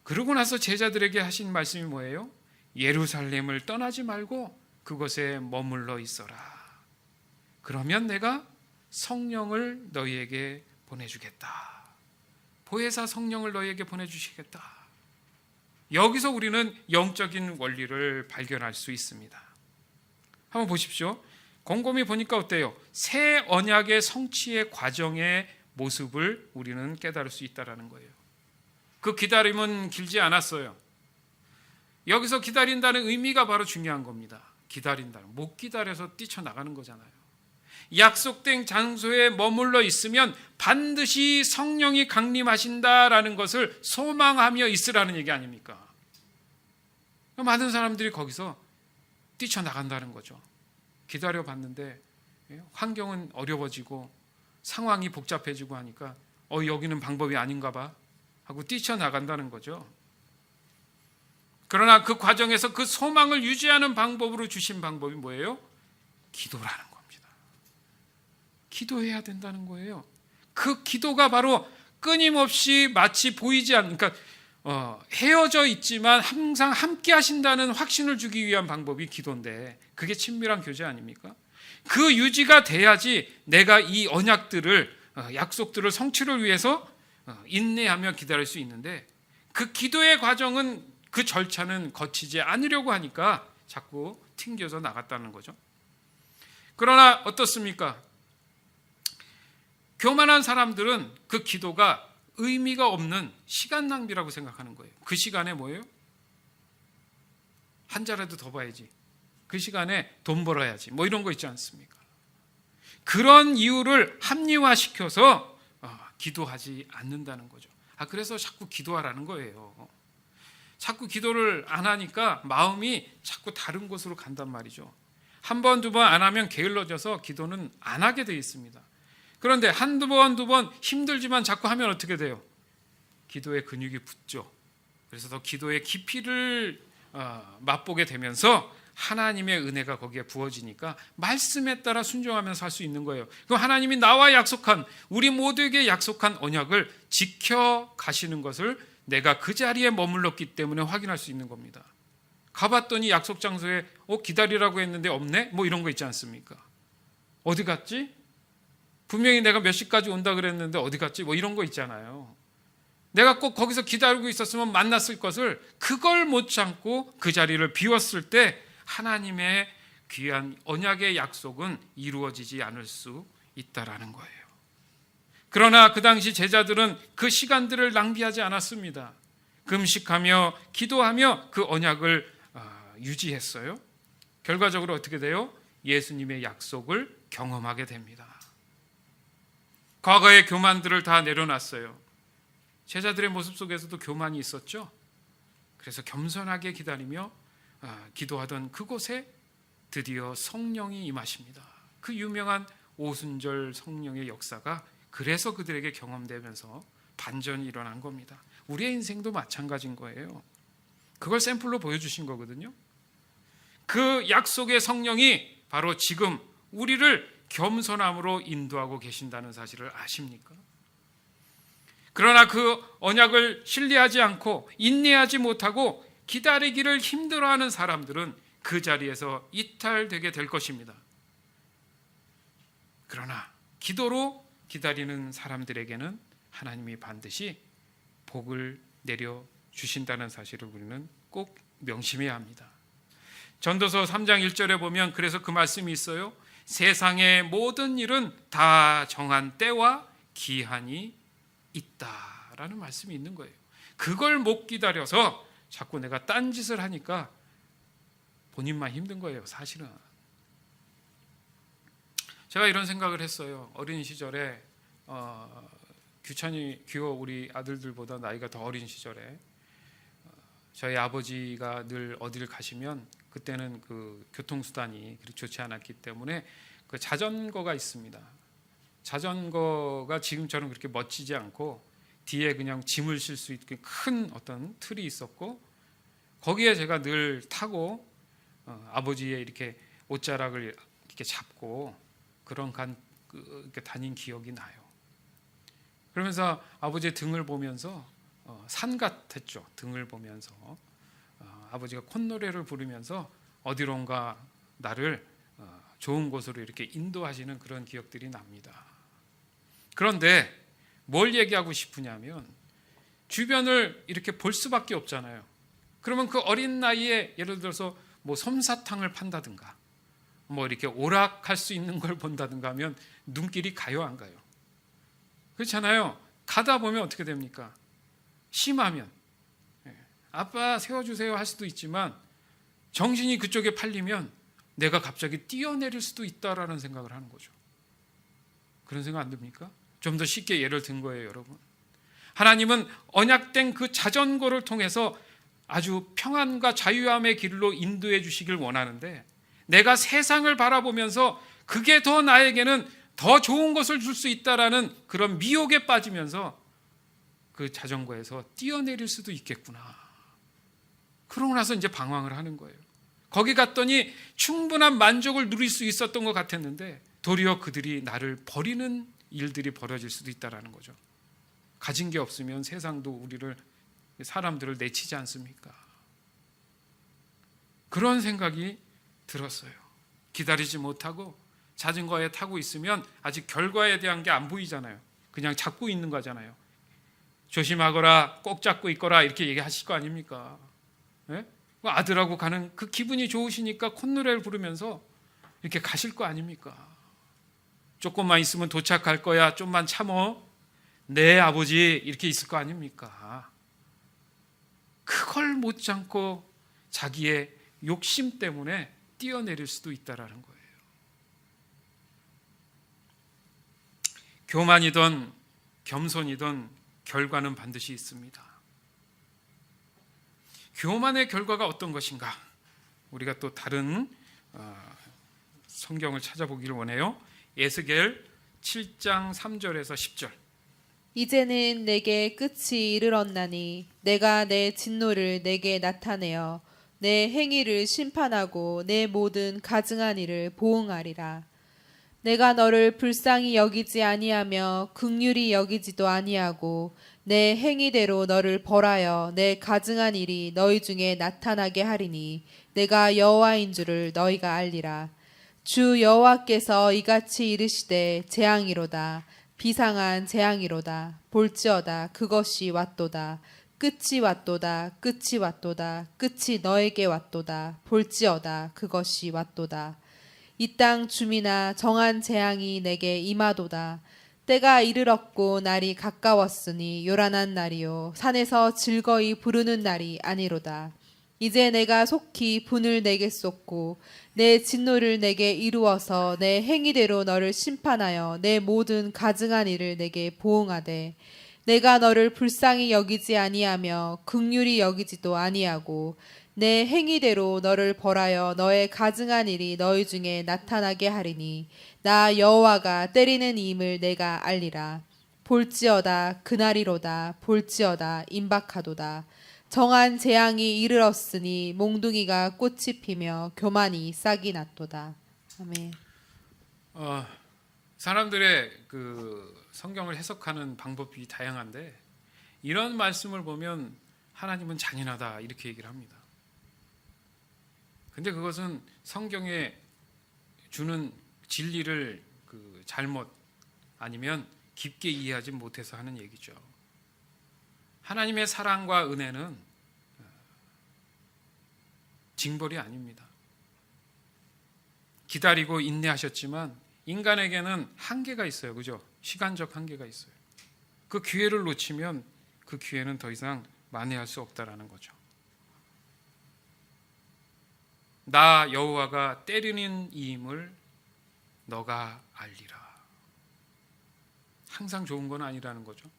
그러고 나서 제자들에게 하신 말씀이 뭐예요? 예루살렘을 떠나지 말고 그곳에 머물러 있어라. 그러면 내가 성령을 너희에게 보내주겠다. 보혜사 성령을 너희에게 보내주시겠다. 여기서 우리는 영적인 원리를 발견할 수 있습니다. 한번 보십시오. 곰곰이 보니까 어때요? 새 언약의 성취의 과정의 모습을 우리는 깨달을 수 있다는 거예요. 그 기다림은 길지 않았어요. 여기서 기다린다는 의미가 바로 중요한 겁니다. 기다린다는, 못 기다려서 뛰쳐나가는 거잖아요. 약속된 장소에 머물러 있으면 반드시 성령이 강림하신다라는 것을 소망하며 있으라는 얘기 아닙니까? 많은 사람들이 거기서 뛰쳐나간다는 거죠. 기다려봤는데 환경은 어려워지고 상황이 복잡해지고 하니까 여기는 방법이 아닌가 봐 하고 뛰쳐나간다는 거죠. 그러나 그 과정에서 그 소망을 유지하는 방법으로 주신 방법이 뭐예요? 기도라는 겁니다. 기도해야 된다는 거예요. 그 기도가 바로 끊임없이 마치 보이지 않는, 그러니까 헤어져 있지만 항상 함께 하신다는 확신을 주기 위한 방법이 기도인데, 그게 친밀한 교제 아닙니까? 그 유지가 돼야지 내가 이 언약들을, 약속들을 성취를 위해서 인내하며 기다릴 수 있는데, 그 기도의 과정은, 그 절차는 거치지 않으려고 하니까 자꾸 튕겨져 나갔다는 거죠. 그러나 어떻습니까? 교만한 사람들은 그 기도가 의미가 없는 시간 낭비라고 생각하는 거예요. 그 시간에 뭐예요? 한 자라도 더 봐야지. 그 시간에 돈 벌어야지. 뭐 이런 거 있지 않습니까? 그런 이유를 합리화시켜서 기도하지 않는다는 거죠. 그래서 자꾸 기도하라는 거예요. 자꾸 기도를 안 하니까 마음이 자꾸 다른 곳으로 간단 말이죠. 한 번, 두 번 안 하면 게을러져서 기도는 안 하게 되어 있습니다. 그런데 한두 번, 두 번 힘들지만 자꾸 하면 어떻게 돼요? 기도의 근육이 붙죠. 그래서 더 기도의 깊이를 맛보게 되면서 하나님의 은혜가 거기에 부어지니까 말씀에 따라 순종하면서 살 수 있는 거예요. 그럼 하나님이 나와 약속한, 우리 모두에게 약속한 언약을 지켜가시는 것을 내가 그 자리에 머물렀기 때문에 확인할 수 있는 겁니다. 가봤더니 약속 장소에 기다리라고 했는데 없네? 뭐 이런 거 있지 않습니까? 어디 갔지? 분명히 내가 몇 시까지 온다 그랬는데 어디 갔지? 뭐 이런 거 있잖아요. 내가 꼭 거기서 기다리고 있었으면 만났을 것을, 그걸 못 참고 그 자리를 비웠을 때 하나님의 귀한 언약의 약속은 이루어지지 않을 수 있다라는 거예요. 그러나 그 당시 제자들은 그 시간들을 낭비하지 않았습니다. 금식하며 기도하며 그 언약을 유지했어요. 결과적으로 어떻게 돼요? 예수님의 약속을 경험하게 됩니다. 과거의 교만들을 다 내려놨어요. 제자들의 모습 속에서도 교만이 있었죠. 그래서 겸손하게 기다리며 기도하던 그곳에 드디어 성령이 임하십니다. 그 유명한 오순절 성령의 역사가 그래서 그들에게 경험되면서 반전이 일어난 겁니다. 우리의 인생도 마찬가지인 거예요. 그걸 샘플로 보여주신 거거든요. 그 약속의 성령이 바로 지금 우리를 겸손함으로 인도하고 계신다는 사실을 아십니까? 그러나 그 언약을 신뢰하지 않고 인내하지 못하고 기다리기를 힘들어하는 사람들은 그 자리에서 이탈되게 될 것입니다. 그러나 기도로 기다리는 사람들에게는 하나님이 반드시 복을 내려 주신다는 사실을 우리는 꼭 명심해야 합니다. 전도서 3장 1절에 보면 그래서 그 말씀이 있어요. 세상의 모든 일은 다 정한 때와 기한이 있다라는 말씀이 있는 거예요. 그걸 못 기다려서 자꾸 내가 딴짓을 하니까 본인만 힘든 거예요, 사실은. 제가 이런 생각을 했어요. 어린 시절에 규호 우리 아들들보다 나이가 더 어린 시절에 저희 아버지가 늘 어디를 가시면 그때는 그 교통수단이 그렇게 좋지 않았기 때문에 그 자전거가 있습니다. 자전거가 지금처럼 그렇게 멋지지 않고 뒤에 그냥 짐을 실 수 있게 큰 어떤 틀이 있었고 거기에 제가 늘 타고 아버지의 이렇게 옷자락을 이렇게 잡고 그런 이렇게 다닌 기억이 나요. 그러면서 아버지의 등을 보면서 산 같았죠. 등을 보면서 아버지가 콧노래를 부르면서 어디론가 나를 좋은 곳으로 이렇게 인도하시는 그런 기억들이 납니다. 그런데 뭘 얘기하고 싶으냐면 주변을 이렇게 볼 수밖에 없잖아요. 그러면 그 어린 나이에 예를 들어서 뭐 솜사탕을 판다든가 뭐 이렇게 오락할 수 있는 걸 본다든가 하면 눈길이 가요, 안 가요? 그렇잖아요. 가다 보면 어떻게 됩니까? 심하면 아빠 세워주세요 할 수도 있지만 정신이 그쪽에 팔리면 내가 갑자기 뛰어내릴 수도 있다라는 생각을 하는 거죠. 그런 생각 안 듭니까? 좀 더 쉽게 예를 든 거예요, 여러분. 하나님은 언약된 그 자전거를 통해서 아주 평안과 자유함의 길로 인도해 주시길 원하는데 내가 세상을 바라보면서 그게 더 나에게는 더 좋은 것을 줄 수 있다라는 그런 미혹에 빠지면서 그 자전거에서 뛰어내릴 수도 있겠구나. 그러고 나서 이제 방황을 하는 거예요. 거기 갔더니 충분한 만족을 누릴 수 있었던 것 같았는데 도리어 그들이 나를 버리는 일들이 벌어질 수도 있다라는 거죠. 가진 게 없으면 세상도 사람들을 내치지 않습니까? 그런 생각이 들었어요. 기다리지 못하고 자전거에 타고 있으면 아직 결과에 대한 게 안 보이잖아요. 그냥 잡고 있는 거잖아요. 조심하거라, 꼭 잡고 있거라 이렇게 얘기하실 거 아닙니까? 네? 아들하고 가는 그 기분이 좋으시니까 콧노래를 부르면서 이렇게 가실 거 아닙니까? 조금만 있으면 도착할 거야, 좀만 참어. 네 아버지 이렇게 있을 거 아닙니까? 그걸 못 참고 자기의 욕심 때문에 뛰어내릴 수도 있다라는 거예요. 교만이든 겸손이든 결과는 반드시 있습니다. 교만의 결과가 어떤 것인가? 우리가 또 다른 성경을 찾아보기를 원해요. 에스겔 7장 3절에서 10절. 이제는 내게 끝이 이르렀나니 내가 내 진노를 내게 나타내어 내 행위를 심판하고 내 모든 가증한 일을 보응하리라. 내가 너를 불쌍히 여기지 아니하며 긍휼히 여기지도 아니하고 내 행위대로 너를 벌하여 내 가증한 일이 너희 중에 나타나게 하리니 내가 여호와인 줄을 너희가 알리라. 주 여호와께서 이같이 이르시되 재앙이로다. 비상한 재앙이로다. 볼지어다. 그것이 왔도다. 끝이 왔도다. 끝이 왔도다. 끝이 너에게 왔도다. 볼지어다. 그것이 왔도다. 이 땅 주민아 정한 재앙이 내게 임하도다. 때가 이르렀고 날이 가까웠으니 요란한 날이요 산에서 즐거이 부르는 날이 아니로다. 이제 내가 속히 분을 내게 쏟고 내 진노를 내게 이루어서 내 행위대로 너를 심판하여 내 모든 가증한 일을 내게 보응하되 내가 너를 불쌍히 여기지 아니하며 긍휼히 여기지도 아니하고 내 행위대로 너를 벌하여 너의 가증한 일이 너희 중에 나타나게 하리니 나 여호와가 때리는 임을 내가 알리라. 볼지어다 그날이로다. 볼지어다 임박하도다. 정한 재앙이 이르렀으니 몽둥이가 꽃이 피며 교만이 싹이 났도다. 아멘. 사람들의 그 성경을 해석하는 방법이 다양한데 이런 말씀을 보면 하나님은 잔인하다 이렇게 얘기를 합니다. 근데 그것은 성경에 주는 진리를 잘못 아니면 깊게 이해하지 못해서 하는 얘기죠. 하나님의 사랑과 은혜는 징벌이 아닙니다. 기다리고 인내하셨지만 인간에게는 한계가 있어요. 그죠? 시간적 한계가 있어요. 그 기회를 놓치면 그 기회는 더 이상 만회할 수 없다라는 거죠. 나 여호와가 때리는 이임을 너가 알리라. 항상 좋은 건 아니라는 거죠.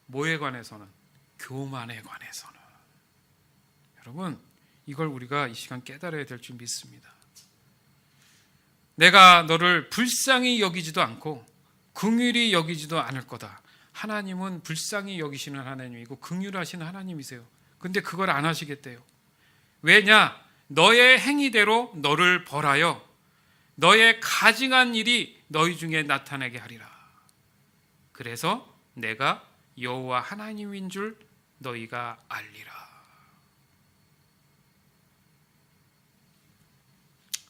뭐에 관해서는? 교만에 관해서는. 여러분, 이걸 우리가 이 시간 깨달아야 될 줄 믿습니다. 내가 너를 불쌍히 여기지도 않고 긍휼히 여기지도 않을 거다. 하나님은 불쌍히 여기시는 하나님이고 긍휼하신 하나님이세요. 근데 그걸 안 하시겠대요. 왜냐? 너의 행위대로 너를 벌하여 너의 가증한 일이 너희 중에 나타나게 하리라. 그래서 내가 여호와 하나님인 줄 너희가 알리라.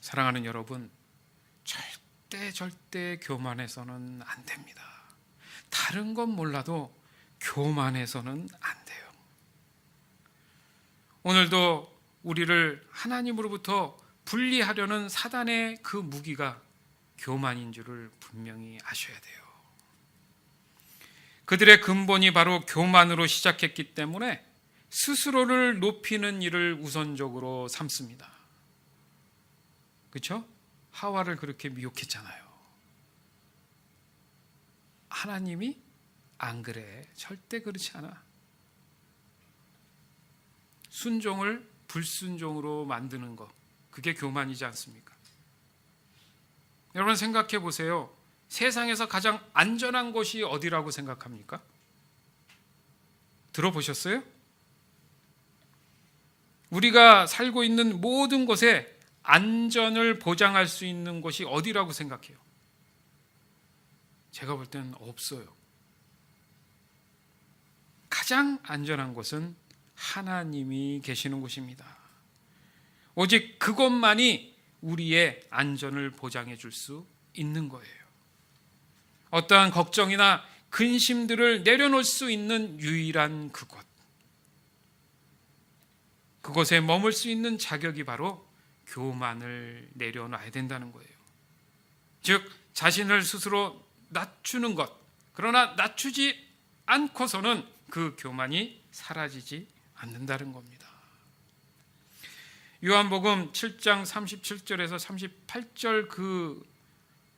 사랑하는 여러분, 절대 교만해서는 안 됩니다. 다른 건 몰라도 교만해서는 안 돼요. 오늘도 우리를 하나님으로부터 분리하려는 사단의 그 무기가 교만인 줄을 분명히 아셔야 돼요. 그들의 근본이 바로 교만으로 시작했기 때문에 스스로를 높이는 일을 우선적으로 삼습니다. 그렇죠? 하와를 그렇게 미혹했잖아요. 하나님이 안 그래. 절대 그렇지 않아. 순종을 불순종으로 만드는 것, 그게 교만이지 않습니까? 여러분 생각해 보세요. 세상에서 가장 안전한 곳이 어디라고 생각합니까? 들어보셨어요? 우리가 살고 있는 모든 곳에 안전을 보장할 수 있는 곳이 어디라고 생각해요? 제가 볼 때는 없어요. 가장 안전한 곳은 하나님이 계시는 곳입니다. 오직 그것만이 우리의 안전을 보장해 줄 수 있는 거예요. 어떠한 걱정이나 근심들을 내려놓을 수 있는 유일한 그곳. 그곳에 머물 수 있는 자격이 바로 교만을 내려놔야 된다는 거예요. 즉 자신을 스스로 낮추는 것. 그러나 낮추지 않고서는 그 교만이 사라지지 않는다는 겁니다. 요한복음 7장 37절에서 38절 그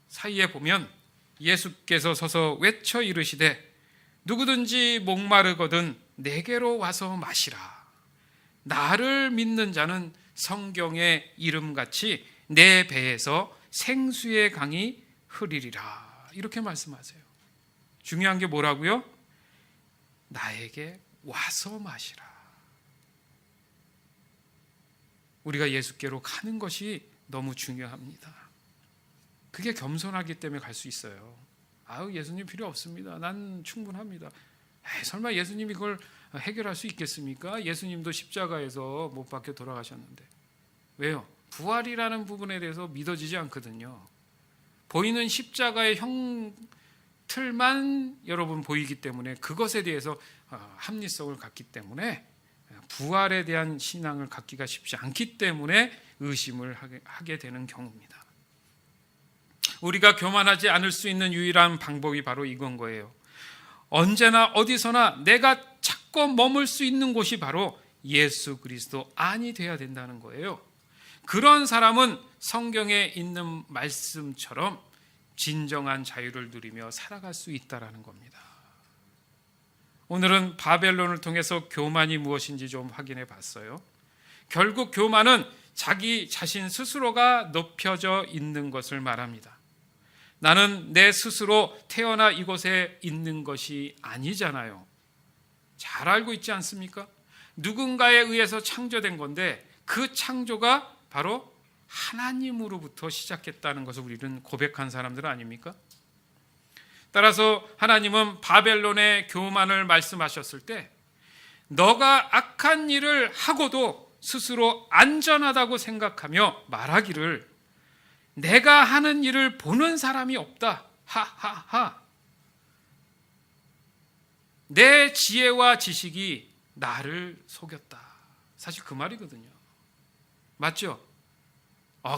사이에 보면 예수께서 서서 외쳐 이르시되 누구든지 목마르거든 내게로 와서 마시라. 나를 믿는 자는 성경의 이름같이 내 배에서 생수의 강이 흐르리라. 이렇게 말씀하세요. 중요한 게 뭐라고요? 나에게 와서 마시라. 우리가 예수께로 가는 것이 너무 중요합니다. 그게 겸손하기 때문에 갈 수 있어요. 아유, 예수님 필요 없습니다. 난 충분합니다. 설마 예수님이 그걸 해결할 수 있겠습니까? 예수님도 십자가에서 못 박혀 돌아가셨는데. 왜요? 부활이라는 부분에 대해서 믿어지지 않거든요. 보이는 십자가의 형틀만 여러분 보이기 때문에 그것에 대해서 합리성을 갖기 때문에 부활에 대한 신앙을 갖기가 쉽지 않기 때문에 의심을 하게 되는 경우입니다. 우리가 교만하지 않을 수 있는 유일한 방법이 바로 이건 거예요. 언제나 어디서나 내가 찾고 머물 수 있는 곳이 바로 예수 그리스도 안이 돼야 된다는 거예요. 그런 사람은 성경에 있는 말씀처럼 진정한 자유를 누리며 살아갈 수 있다는 겁니다. 오늘은 바벨론을 통해서 교만이 무엇인지 좀 확인해 봤어요. 결국 교만은 자기 자신 스스로가 높여져 있는 것을 말합니다. 나는 내 스스로 태어나 이곳에 있는 것이 아니잖아요. 잘 알고 있지 않습니까? 누군가에 의해서 창조된 건데 그 창조가 바로 하나님으로부터 시작했다는 것을 우리는 고백한 사람들 아닙니까? 따라서 하나님은 바벨론의 교만을 말씀하셨을 때 너가 악한 일을 하고도 스스로 안전하다고 생각하며 말하기를 내가 하는 일을 보는 사람이 없다. 하하하. 내 지혜와 지식이 나를 속였다. 사실 그 말이거든요. 맞죠?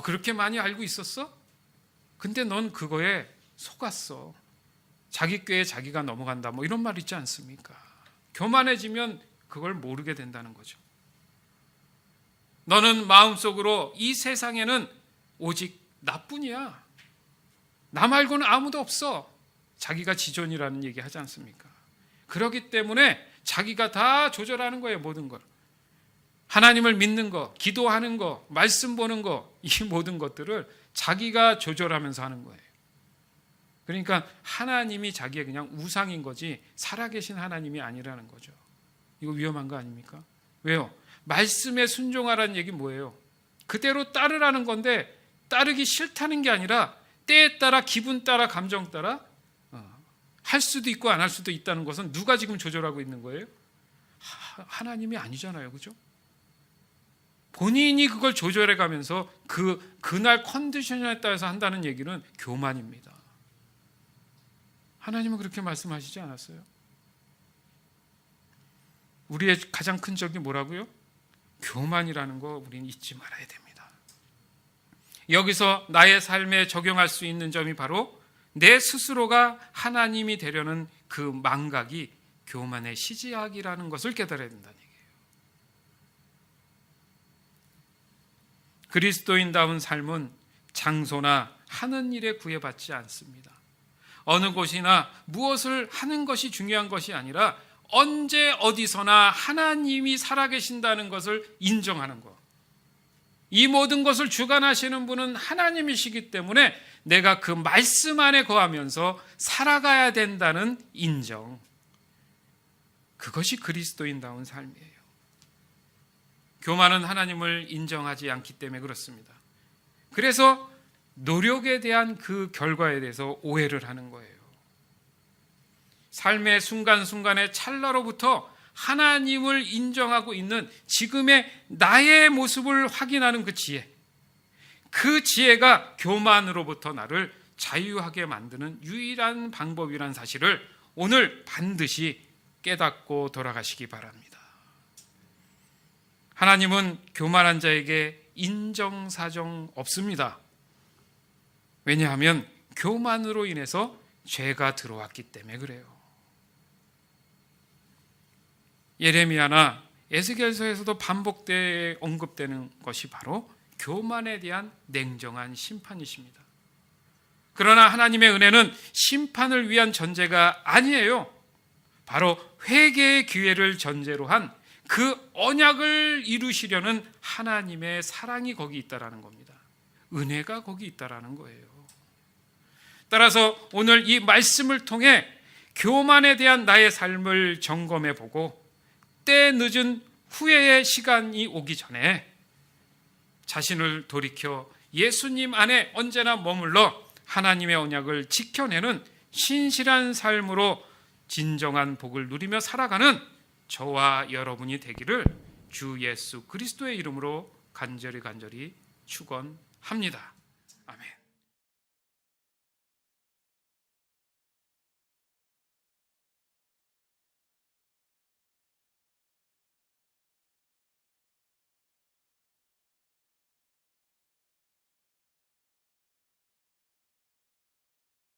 그렇게 많이 알고 있었어? 근데 넌 그거에 속았어. 자기 꾀에 자기가 넘어간다. 뭐 이런 말 있지 않습니까? 교만해지면 그걸 모르게 된다는 거죠. 너는 마음속으로 이 세상에는 오직 나뿐이야. 나 말고는 아무도 없어. 자기가 지존이라는 얘기 하지 않습니까? 그렇기 때문에 자기가 다 조절하는 거예요. 모든 걸. 하나님을 믿는 거, 기도하는 거, 말씀 보는 거, 이 모든 것들을 자기가 조절하면서 하는 거예요. 그러니까 하나님이 자기의 그냥 우상인 거지 살아계신 하나님이 아니라는 거죠. 이거 위험한 거 아닙니까? 왜요? 말씀에 순종하라는 얘기 뭐예요? 그대로 따르라는 건데 따르기 싫다는 게 아니라 때에 따라 기분 따라 감정 따라 할 수도 있고 안 할 수도 있다는 것은 누가 지금 조절하고 있는 거예요? 하나님이 아니잖아요. 그죠? 본인이 그걸 조절해 가면서 그날 컨디션에 따라서 한다는 얘기는 교만입니다. 하나님은 그렇게 말씀하시지 않았어요? 우리의 가장 큰 적이 뭐라고요? 교만이라는 거 우리는 잊지 말아야 됩니다. 여기서 나의 삶에 적용할 수 있는 점이 바로 내 스스로가 하나님이 되려는 그 망각이 교만의 시작이라는 것을 깨달아야 된다는 얘기예요. 그리스도인다운 삶은 장소나 하는 일에 구애받지 않습니다. 어느 곳이나 무엇을 하는 것이 중요한 것이 아니라 언제 어디서나 하나님이 살아계신다는 것을 인정하는 것. 이 모든 것을 주관하시는 분은 하나님이시기 때문에 내가 그 말씀 안에 거하면서 살아가야 된다는 인정. 그것이 그리스도인다운 삶이에요. 교만은 하나님을 인정하지 않기 때문에 그렇습니다. 그래서 노력에 대한 그 결과에 대해서 오해를 하는 거예요. 삶의 순간순간의 찰나로부터 하나님을 인정하고 있는 지금의 나의 모습을 확인하는 그 지혜, 그 지혜가 교만으로부터 나를 자유하게 만드는 유일한 방법이라는 사실을 오늘 반드시 깨닫고 돌아가시기 바랍니다. 하나님은 교만한 자에게 인정사정 없습니다. 왜냐하면 교만으로 인해서 죄가 들어왔기 때문에 그래요. 예레미야나 에스겔서에서도 반복되게 언급되는 것이 바로 교만에 대한 냉정한 심판이십니다. 그러나 하나님의 은혜는 심판을 위한 전제가 아니에요. 바로 회개의 기회를 전제로 한 그 언약을 이루시려는 하나님의 사랑이 거기 있다라는 겁니다. 은혜가 거기 있다라는 거예요. 따라서 오늘 이 말씀을 통해 교만에 대한 나의 삶을 점검해 보고 때 늦은 후회의 시간이 오기 전에 자신을 돌이켜 예수님 안에 언제나 머물러 하나님의 언약을 지켜내는 신실한 삶으로 진정한 복을 누리며 살아가는 저와 여러분이 되기를 주 예수 그리스도의 이름으로 간절히 축원합니다. 아멘.